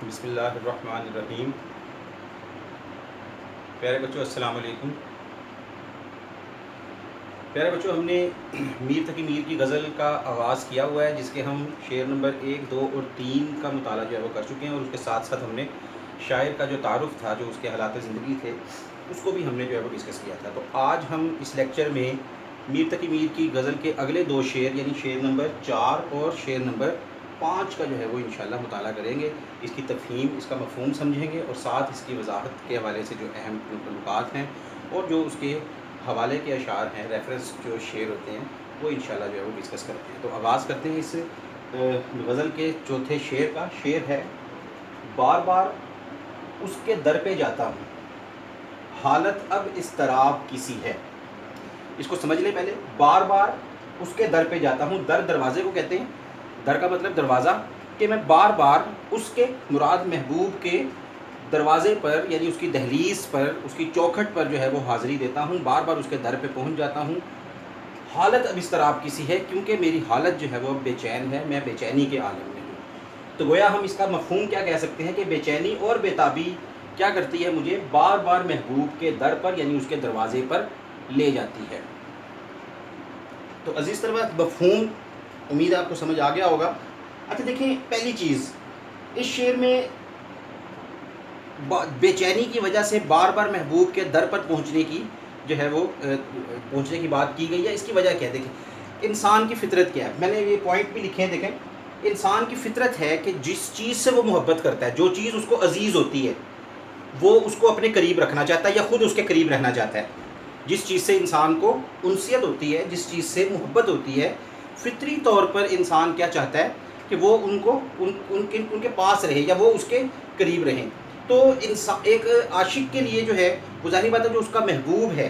بسم اللہ الرحمن الرحیم۔ پیارے بچوں السلام علیکم۔ پیارے بچوں، ہم نے میر تقی میر کی غزل کا آغاز کیا ہوا ہے، جس کے ہم شعر نمبر 1، 2 اور 3 کا مطالعہ جو ہے وہ کر چکے ہیں، اور اس کے ساتھ ساتھ ہم نے شاعر کا جو تعارف تھا، جو اس کے حالات زندگی تھے، اس کو بھی ہم نے جو ہے وہ ڈسکس کیا تھا۔ تو آج ہم اس لیکچر میں میر تقی میر کی غزل کے اگلے 2 شعر، یعنی شعر نمبر 4 اور شعر نمبر 5 کا جو ہے وہ انشاءاللہ مطالعہ کریں گے۔ اس کی تفہیم، اس کا مفہوم سمجھیں گے، اور ساتھ اس کی وضاحت کے حوالے سے جو اہم نکات ہیں اور جو اس کے حوالے کے اشعار ہیں، ریفرنس جو شعر ہوتے ہیں، وہ انشاءاللہ جو ہے وہ ڈسکس کرتے ہیں۔ تو آغاز کرتے ہیں اس غزل کے چوتھے شعر کا۔ شعر ہے: بار بار اس کے در پہ جاتا ہوں، حالت اب اضطراب کسی ہے۔ اس کو سمجھ لیں پہلے۔ بار بار اس کے در پہ جاتا ہوں، در دروازے کو کہتے ہیں، در کا مطلب دروازہ، کہ میں بار بار اس کے، مراد محبوب کے دروازے پر، یعنی اس کی دہلیز پر، اس کی چوکھٹ پر جو ہے وہ حاضری دیتا ہوں، بار بار اس کے در پہ پہنچ جاتا ہوں۔ حالت اب اضطراب کسی ہے، کیونکہ میری حالت جو ہے وہ بے چین ہے، میں بے چینی کے عالم میں ہوں۔ تو گویا ہم اس کا مفہوم کیا کہہ سکتے ہیں کہ بے چینی اور بے تابی کیا کرتی ہے، مجھے بار بار محبوب کے در پر، یعنی اس کے دروازے پر لے جاتی ہے۔ تو عزیز طلبہ، مفہوم امید ہے آپ کو سمجھ آ گیا ہوگا۔ اچھا دیکھیں، پہلی چیز اس شعر میں بے چینی کی وجہ سے بار بار محبوب کے در پر پہنچنے کی جو ہے وہ پہنچنے کی بات کی گئی ہے۔ اس کی وجہ کیا ہے؟ دیکھیں، انسان کی فطرت کیا ہے، میں نے یہ پوائنٹ بھی لکھے ہیں۔ دیکھیں، انسان کی فطرت ہے کہ جس چیز سے وہ محبت کرتا ہے، جو چیز اس کو عزیز ہوتی ہے، وہ اس کو اپنے قریب رکھنا چاہتا ہے یا خود اس کے قریب رہنا چاہتا ہے۔ جس چیز سے انسان کو انسیت ہوتی ہے، جس چیز سے محبت ہوتی ہے، فطری طور پر انسان کیا چاہتا ہے کہ وہ ان کے پاس رہے یا وہ اس کے قریب رہیں۔ تو انسان، ایک عاشق کے لیے جو ہے وہ ظاہری بات ہے، جو اس کا محبوب ہے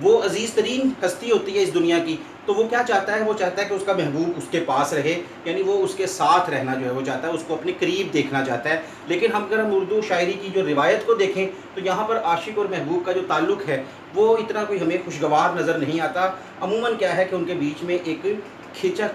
وہ عزیز ترین ہستی ہوتی ہے اس دنیا کی، تو وہ کیا چاہتا ہے؟ وہ چاہتا ہے کہ اس کا محبوب اس کے پاس رہے، یعنی وہ اس کے ساتھ رہنا جو ہے وہ چاہتا ہے، اس کو اپنے قریب دیکھنا چاہتا ہے۔ لیکن اگر ہم اردو شاعری کی جو روایت کو دیکھیں تو یہاں پر عاشق اور محبوب کا جو تعلق ہے وہ اتنا کوئی ہمیں خوشگوار نظر نہیں آتا۔ عموماً کیا ہے کہ ان کے بیچ میں ایک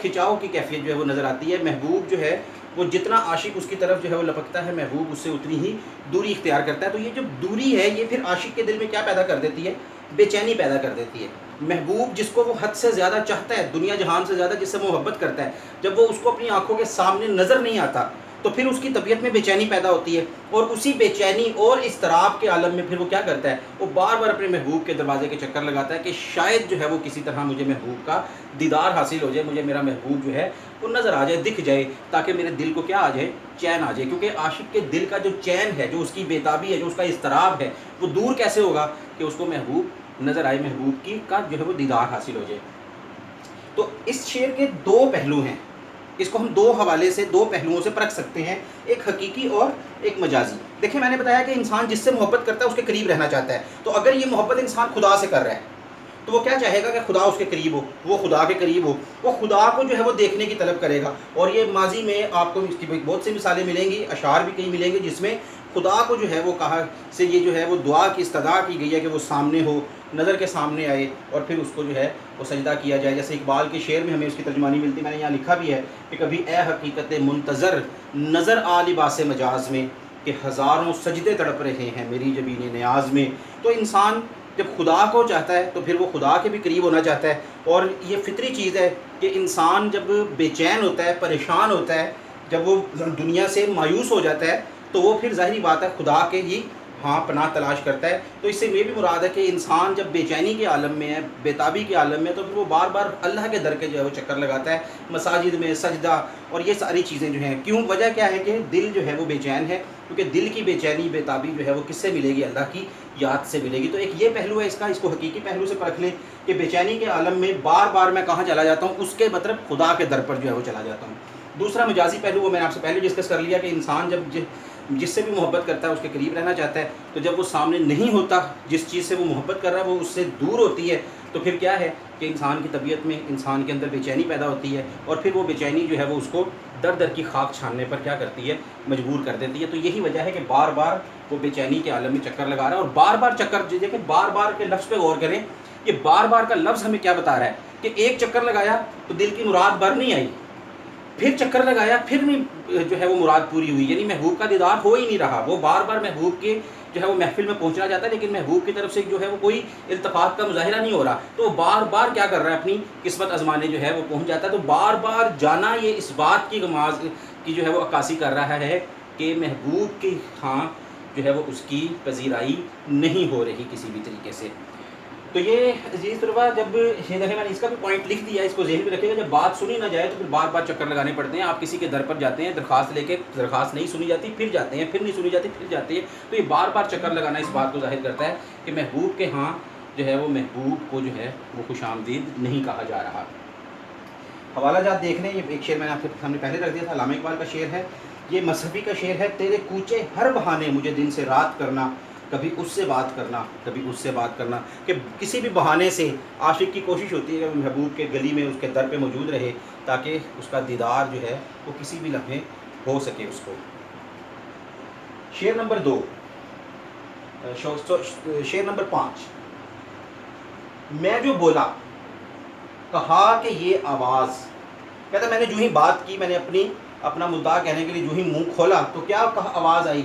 کھچاؤ کی کیفیت جو ہے وہ نظر آتی ہے۔ محبوب جو ہے وہ جتنا عاشق اس کی طرف جو ہے وہ لپکتا ہے، محبوب اس سے اتنی ہی دوری اختیار کرتا ہے۔ تو یہ جو دوری ہے، یہ پھر عاشق کے دل میں کیا پیدا کر دیتی ہے؟ بے چینی پیدا کر دیتی ہے۔ محبوب جس کو وہ حد سے زیادہ چاہتا ہے، دنیا جہان سے زیادہ جس سے محبت کرتا ہے، جب وہ اس کو اپنی آنکھوں کے سامنے نظر نہیں آتا تو پھر اس کی طبیعت میں بے چینی پیدا ہوتی ہے، اور اسی بے چینی اور اضطراب کے عالم میں پھر وہ کیا کرتا ہے؟ وہ بار بار اپنے محبوب کے دروازے کے چکر لگاتا ہے کہ شاید جو ہے وہ کسی طرح مجھے محبوب کا دیدار حاصل ہو جائے، مجھے میرا محبوب جو ہے وہ نظر آ جائے، دکھ جائے، تاکہ میرے دل کو کیا آ جائے؟ چین آ جائے۔ کیونکہ عاشق کے دل کا جو چین ہے، جو اس کی بے تابی ہے، جو اس کا اضطراب ہے، وہ دور کیسے ہوگا؟ کہ اس کو محبوب نظر آئے، محبوب کی کا جو ہے وہ دیدار حاصل ہو جائے۔ تو اس شعر کے 2 پہلو ہیں، اس کو ہم 2 حوالے سے، 2 پہلوؤں سے پرکھ سکتے ہیں، ایک حقیقی اور ایک مجازی۔ دیکھیں، میں نے بتایا کہ انسان جس سے محبت کرتا ہے اس کے قریب رہنا چاہتا ہے۔ تو اگر یہ محبت انسان خدا سے کر رہا ہے تو وہ کیا چاہے گا؟ کہ خدا اس کے قریب ہو، وہ خدا کے قریب ہو، وہ خدا کو جو ہے وہ دیکھنے کی طلب کرے گا۔ اور یہ ماضی میں آپ کو اس کی بہت سی مثالیں ملیں گی، اشعار بھی کئی ملیں گے جس میں خدا کو جو ہے وہ کہا سے یہ جو ہے وہ دعا کی استدعا کی گئی ہے کہ وہ سامنے ہو، نظر کے سامنے آئے، اور پھر اس کو جو ہے وہ سجدہ کیا جائے۔ جیسے اقبال کے شعر میں ہمیں اس کی ترجمانی ملتی ہے، میں نے یہاں لکھا بھی ہے کہ کبھی اے حقیقت منتظر نظر آ لباس مجاز میں، کہ ہزاروں سجدے تڑپ رہے ہیں میری جبین نیاز میں۔ تو انسان جب خدا کو چاہتا ہے تو پھر وہ خدا کے بھی قریب ہونا چاہتا ہے، اور یہ فطری چیز ہے کہ انسان جب بے چین ہوتا ہے، پریشان ہوتا ہے، جب وہ دنیا سے مایوس ہو جاتا ہے تو وہ پھر ظاہری بات ہے خدا کے ہی پناہ تلاش کرتا ہے۔ تو اس سے یہ بھی مراد ہے کہ انسان جب بے چینی کے عالم میں ہے، بے تابی کے عالم میں ہے، تو پھر وہ بار بار اللہ کے در کے جو ہے وہ چکر لگاتا ہے، مساجد میں سجدہ اور یہ ساری چیزیں جو ہیں۔ کیوں؟ وجہ کیا ہے؟ کہ دل جو ہے وہ بے چین ہے، کیونکہ دل کی بے چینی، بے تابی جو ہے وہ کس سے ملے گی؟ اللہ کی یاد سے ملے گی۔ تو ایک یہ پہلو ہے اس کا، اس کو حقیقی پہلو سے پرکھ لیں کہ بے چینی کے عالم میں بار بار میں کہاں چلا جاتا ہوں؟ اس کے مطلب خدا کے در پر جو ہے وہ چلا جاتا ہوں۔ دوسرا مجازی پہلو، وہ میں نے آپ سے پہلے ڈسکس کر لیا کہ انسان جب جس سے بھی محبت کرتا ہے اس کے قریب رہنا چاہتا ہے، تو جب وہ سامنے نہیں ہوتا، جس چیز سے وہ محبت کر رہا ہے وہ اس سے دور ہوتی ہے، تو پھر کیا ہے کہ انسان کی طبیعت میں، انسان کے اندر بے چینی پیدا ہوتی ہے، اور پھر وہ بے چینی جو ہے وہ اس کو در در کی خاک چھاننے پر کیا کرتی ہے؟ مجبور کر دیتی ہے۔ تو یہی وجہ ہے کہ بار بار وہ بے چینی کے عالم میں چکر لگا رہا ہے، اور بار بار چکر، دیکھیں بار بار کے لفظ پہ غور کریں، یہ بار بار کا لفظ ہمیں کیا بتا رہا ہے؟ کہ ایک چکر لگایا تو دل کی مراد بھر نہیں آئی، پھر چکر لگایا، پھر نہیں جو ہے وہ مراد پوری ہوئی، یعنی محبوب کا دیدار ہو ہی نہیں رہا. وہ بار بار محبوب کے جو ہے وہ محفل میں پہنچنا چاہتا ہے، لیکن محبوب کی طرف سے جو ہے وہ کوئی التفات کا مظاہرہ نہیں ہو رہا. تو بار بار کیا کر رہا ہے، اپنی قسمت آزمانے جو ہے وہ پہنچ جاتا ہے. تو بار بار جانا یہ اس بات کی غماز کی جو ہے وہ عکاسی کر رہا ہے کہ محبوب کے ہاں جو ہے وہ اس کی پذیرائی نہیں ہو رہی کسی بھی طریقے سے. تو یہ عزیز طلباء، جب یہ دیکھیں میں نے اس کا بھی پوائنٹ لکھ دیا، اس کو ذہن میں رکھے گا. جب بات سنی نہ جائے تو پھر بار بار چکر لگانے پڑتے ہیں. آپ کسی کے در پر جاتے ہیں درخواست لے کے، درخواست نہیں سنی جاتی، پھر جاتے ہیں، پھر نہیں سنی جاتی، پھر جاتے ہیں. تو یہ بار بار چکر لگانا اس بات کو ظاہر کرتا ہے کہ محبوب کے ہاں جو ہے وہ محبوب کو جو ہے وہ خوش آمدید نہیں کہا جا رہا. حوالہ جات دیکھ لیں، یہ ایک شعر میں نے آپ کے سامنے پہلے رکھ دیا تھا، علامہ اقبال کا شعر ہے. یہ مذہبی کا شعر ہے. تیرے کوچے ہر بہانے مجھے دن سے رات کرنا، کبھی اس سے بات کرنا، کبھی اس سے بات کرنا. کہ کسی بھی بہانے سے عاشق کی کوشش ہوتی ہے کہ وہ محبوب کے گلی میں اس کے در پہ موجود رہے، تاکہ اس کا دیدار جو ہے وہ کسی بھی لمحے ہو سکے اس کو. شعر نمبر 2، شعر نمبر 5. میں جو بولا کہا کہ یہ آواز، کہتا میں نے جو ہی بات کی، میں نے اپنا مدعا کہنے کے لیے جو ہی منہ کھولا تو کیا آواز آئی،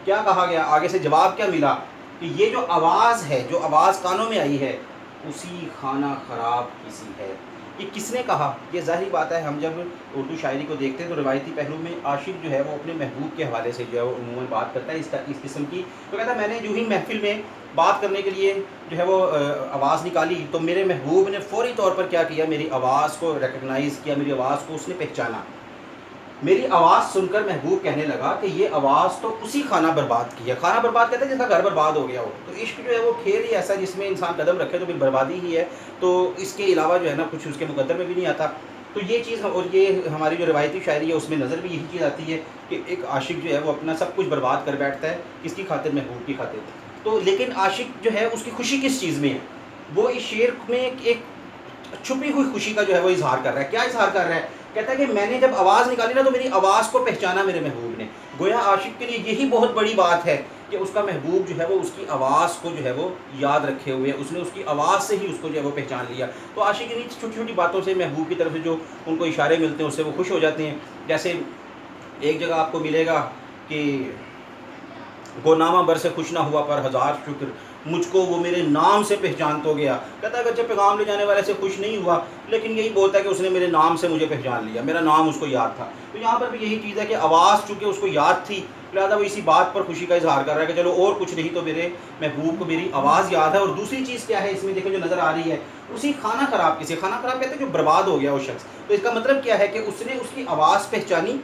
کیا کہا گیا، آگے سے جواب کیا ملا کہ یہ جو آواز ہے، جو آواز کانوں میں آئی ہے، اسی خانہ خراب کسی ہے. یہ کس نے کہا؟ یہ ظاہری بات ہے، ہم جب اردو شاعری کو دیکھتے ہیں تو روایتی پہلو میں عاشق جو ہے وہ اپنے محبوب کے حوالے سے جو ہے وہ عموماً بات کرتا ہے اس قسم کی. تو کہتا ہے میں نے جو ہی محفل میں بات کرنے کے لیے جو ہے وہ آواز نکالی تو میرے محبوب نے فوری طور پر کیا کیا، میری آواز کو ریکگنائز کیا، میری آواز کو اس نے پہچانا. میری آواز سن کر محبوب کہنے لگا کہ یہ آواز تو اسی خانہ برباد کی ہے. خانہ برباد کہتے ہیں جس کا گھر برباد ہو گیا ہو. تو عشق جو ہے وہ کھیل ہی ایسا جس میں انسان قدم رکھے تو پھر بربادی ہی ہے. تو اس کے علاوہ جو ہے نا کچھ اس کے مقدر میں بھی نہیں آتا. تو یہ چیز، اور یہ ہماری جو روایتی شاعری ہے اس میں نظر بھی یہی چیز آتی ہے کہ ایک عاشق جو ہے وہ اپنا سب کچھ برباد کر بیٹھتا ہے کس کی خاطر، محبوب کی خاطر. تو لیکن عاشق جو ہے اس کی خوشی کس چیز میں ہے؟ وہ اس شعر میں ایک چھپی ہوئی خوشی کا جو ہے وہ اظہار کر رہا ہے. کیا اظہار کر رہا ہے؟ کہتا ہے کہ میں نے جب آواز نکالی نا تو میری آواز کو پہچانا میرے محبوب نے. گویا عاشق کے لیے یہی بہت بڑی بات ہے کہ اس کا محبوب جو ہے وہ اس کی آواز کو جو ہے وہ یاد رکھے ہوئے، اس نے اس کی آواز سے ہی اس کو جو ہے وہ پہچان لیا. تو عاشق انہیں چھوٹی چھوٹی باتوں سے محبوب کی طرف سے جو ان کو اشارے ملتے ہیں اس سے وہ خوش ہو جاتے ہیں. جیسے ایک جگہ آپ کو ملے گا کہ گونامہ بر سے خوش نہ ہوا پر ہزار شکر، مجھ کو وہ میرے نام سے پہچان تو گیا. کہتا ہے اگرچہ پیغام لے جانے والے سے خوش نہیں ہوا لیکن یہی بولتا ہے کہ اس نے میرے نام سے مجھے پہچان لیا، میرا نام اس کو یاد تھا. تو یہاں پر بھی یہی چیز ہے کہ آواز چونکہ اس کو یاد تھی، لہٰذا وہ اسی بات پر خوشی کا اظہار کر رہا ہے کہ چلو اور کچھ نہیں تو میرے محبوب کو میری آواز یاد ہے. اور دوسری چیز کیا ہے اس میں دیکھیں جو نظر آ رہی ہے، اسی خانہ خراب کسی، خانہ خراب کہتے ہیں جو برباد ہو گیا وہ شخص. تو اس کا مطلب کیا ہے کہ اس نے اس کی آواز پہچانی،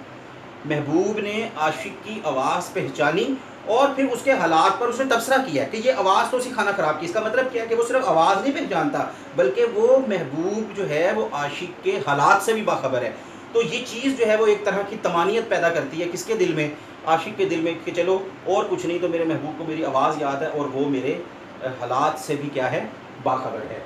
محبوب نے عاشق کی آواز پہچانی اور پھر اس کے حالات پر اس نے تبصرہ کیا کہ یہ آواز تو اسی خانہ خراب کی. اس کا مطلب کیا ہے کہ وہ صرف آواز نہیں پہچانتا بلکہ وہ محبوب جو ہے وہ عاشق کے حالات سے بھی باخبر ہے. تو یہ چیز جو ہے وہ ایک طرح کی طمانیت پیدا کرتی ہے کس کے دل میں، عاشق کے دل میں، کہ چلو اور کچھ نہیں تو میرے محبوب کو میری آواز یاد ہے اور وہ میرے حالات سے بھی کیا ہے، باخبر ہے.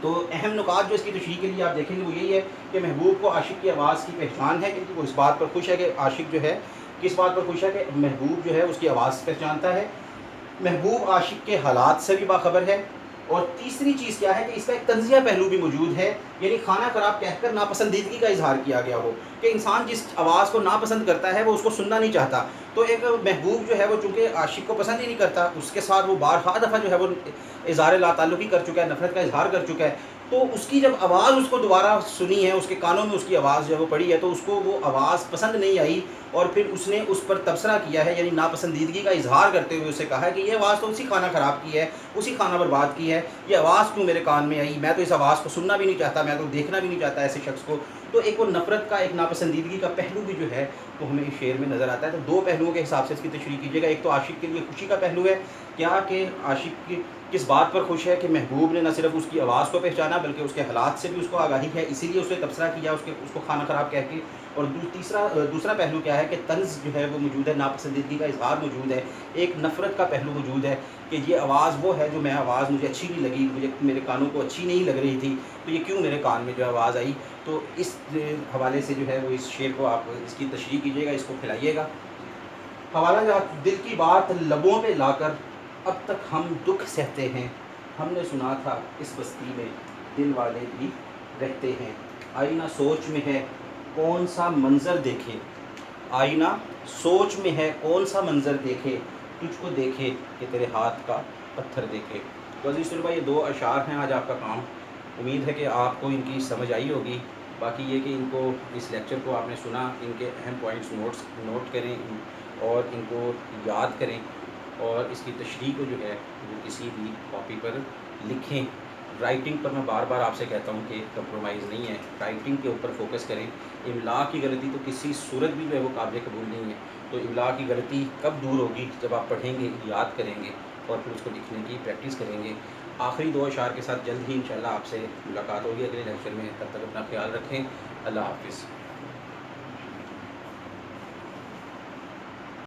تو اہم نکات جو اس کی تشریح کے لیے آپ دیکھیں گے وہ یہی ہے کہ محبوب کو عاشق کی آواز کی پہچان ہے، کیونکہ وہ اس بات پر خوش ہے کہ عاشق جو ہے کس بات پر خوش ہے کہ محبوب جو ہے اس کی آواز پہچانتا ہے، محبوب عاشق کے حالات سے بھی باخبر ہے. اور تیسری چیز کیا ہے کہ اس کا ایک تنزیہ پہلو بھی موجود ہے، یعنی خانہ خراب کہہ کر ناپسندیدگی کا اظہار کیا گیا ہو کہ انسان جس آواز کو ناپسند کرتا ہے وہ اس کو سننا نہیں چاہتا. تو ایک محبوب جو ہے وہ چونکہ عاشق کو پسند ہی نہیں کرتا، اس کے ساتھ وہ بارہا دفعہ جو ہے وہ اظہار لا تعلقی کر چکا ہے، نفرت کا اظہار کر چکا ہے. تو اس کی جب آواز اس کو دوبارہ سنی ہے، اس کے کانوں میں اس کی آواز جو ہے وہ پڑی ہے تو اس کو وہ آواز پسند نہیں آئی اور پھر اس نے اس پر تبصرہ کیا ہے، یعنی ناپسندیدگی کا اظہار کرتے ہوئے اسے کہا ہے کہ یہ آواز تو اسی خانہ خراب کی ہے، اسی خانہ برباد کی ہے، یہ آواز کیوں میرے کان میں آئی، میں تو اس آواز کو سننا بھی نہیں چاہتا، میں تو دیکھنا بھی نہیں چاہتا ایسے شخص کو. تو ایک وہ نفرت کا، ایک ناپسندیدگی کا پہلو بھی جو ہے وہ ہمیں اس شعر میں نظر آتا ہے. تو دو پہلوؤں کے حساب سے اس کی تشریح کیجیے گا. ایک تو عاشق کے لیے خوشی کا پہلو ہے کیا کہ عاشق کس بات پر خوش ہے کہ محبوب نے نہ صرف اس کی آواز کو پہچانا بلکہ اس کے حالات سے بھی اس کو آگاہی ہے، اسی لیے اس نے تبصرہ کیا اس کو خانہ خراب کہہ کے. اور دوسرا پہلو کیا ہے کہ طنز جو ہے وہ موجود ہے، ناپسندیدگی کا اظہار موجود ہے، ایک نفرت کا پہلو موجود ہے کہ یہ آواز وہ ہے جو میں آواز مجھے اچھی نہیں لگی، مجھے میرے کانوں کو اچھی نہیں لگ رہی تھی، تو یہ کیوں میرے کان میں جو آواز آئی. تو اس حوالے سے جو ہے وہ اس شعر کو آپ اس کی تشریح کیجیے گا، اس کو پھیلائیے گا. حوالہ جات، دل کی بات لبوں پہ لا کر اب تک ہم دکھ سہتے ہیں، ہم نے سنا تھا اس بستی میں دل والے بھی رہتے ہیں. آئینہ سوچ میں ہے کون سا منظر دیکھے، آئینہ سوچ میں ہے کون سا منظر دیکھے، تجھ کو دیکھے کہ تیرے ہاتھ کا پتھر دیکھے۔ تو عزیز طلباء یہ 2 اشعار ہیں آج آپ کا کام، امید ہے کہ آپ کو ان کی سمجھ آئی ہوگی۔ باقی یہ کہ ان کو، اس لیکچر کو آپ نے سنا، ان کے اہم پوائنٹس نوٹ کریں اور ان کو یاد کریں، اور اس کی تشریح کو جو ہے وہ کسی بھی کاپی پر لکھیں۔ رائٹنگ پر میں بار بار آپ سے کہتا ہوں کہ کمپرومائز نہیں ہے، رائٹنگ کے اوپر فوکس کریں۔ املا کی غلطی تو کسی صورت بھی جو ہے وہ قابل قبول نہیں ہے، تو املا کی غلطی کب دور ہوگی؟ جب آپ پڑھیں گے، یاد کریں گے اور پھر اس کو لکھنے کی پریکٹس کریں گے۔ آخری 2 اشعار کے ساتھ جلد ہی انشاءاللہ آپ سے ملاقات ہوگی اگلے لیکچر میں، تب تک اپنا خیال رکھیں، اللہ حافظ۔